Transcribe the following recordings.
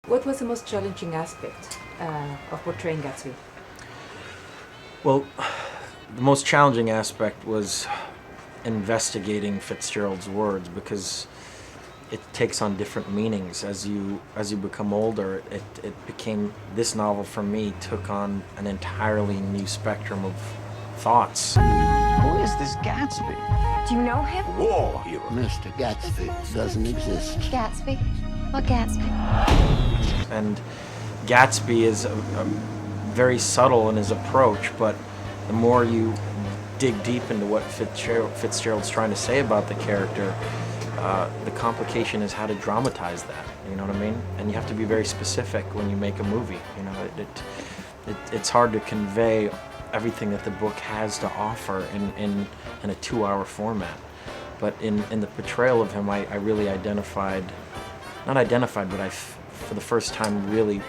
What was the most challenging aspect of portraying Gatsby? Well, the most challenging aspect was investigating Fitzgerald's words, because it takes on different meanings as you become older. It became, this novel for me took on an entirely new spectrum of thoughts. Who is this Gatsby? Do you know him? War hero. Mr. Gatsby doesn't exist. Gatsby? What Gatsby? And Gatsby is very subtle in his approach, but the more you dig deep into what Fitzgerald's trying to say about the character, the complication is how to dramatize that. You know what I mean? And you have to be very specific when you make a movie. You know, it's hard to convey everything that the book has to offer in a 2-hour format. But in the portrayal of him, I really but I, for the first time, really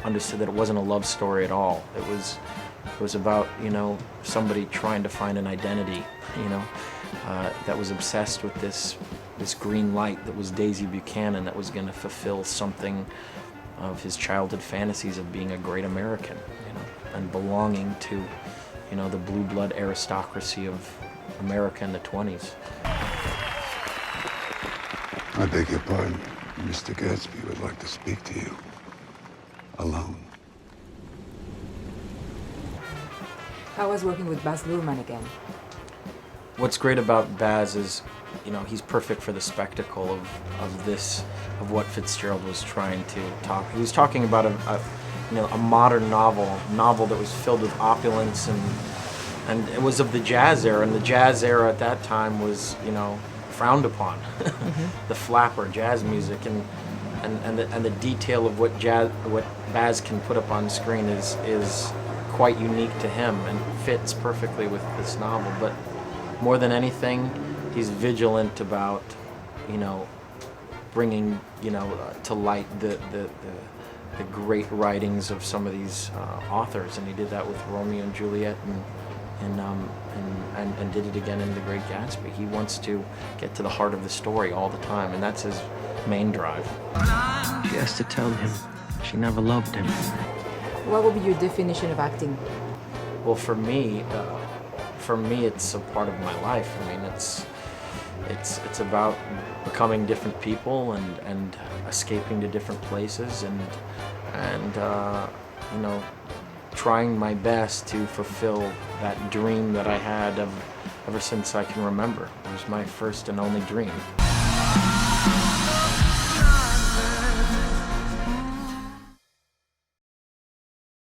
understood that it wasn't a love story at all. It was about, you know, somebody trying to find an identity, you know, that was obsessed with this green light that was Daisy Buchanan, that was going to fulfill something of his childhood fantasies of being a great American, you know, and belonging to, you know, the blue blood aristocracy of America in the 20s. I beg your pardon. Mr. Gatsby would like to speak to you. Alone. How was working with Baz Luhrman again? What's great about Baz is, you know, he's perfect for the spectacle of what Fitzgerald was trying to talk. He was talking about a modern novel that was filled with opulence, and it was of the jazz era, and the jazz era at that time was, you know, frowned upon. The flapper jazz music and the detail of what Baz can put up on screen is quite unique to him and fits perfectly with this novel. But more than anything, he's vigilant about, you know, bringing, you know, to light the great writings of some of these authors, and he did that with Romeo and Juliet, and did it again in The Great Gatsby. He wants to get to the heart of the story all the time, and that's his main drive. She has to tell him she never loved him. What would be your definition of acting? Well, for me, it's a part of my life. I mean, it's about becoming different people and escaping to different places and you know, trying my best to fulfill that dream that I had ever since I can remember. It was my first and only dream.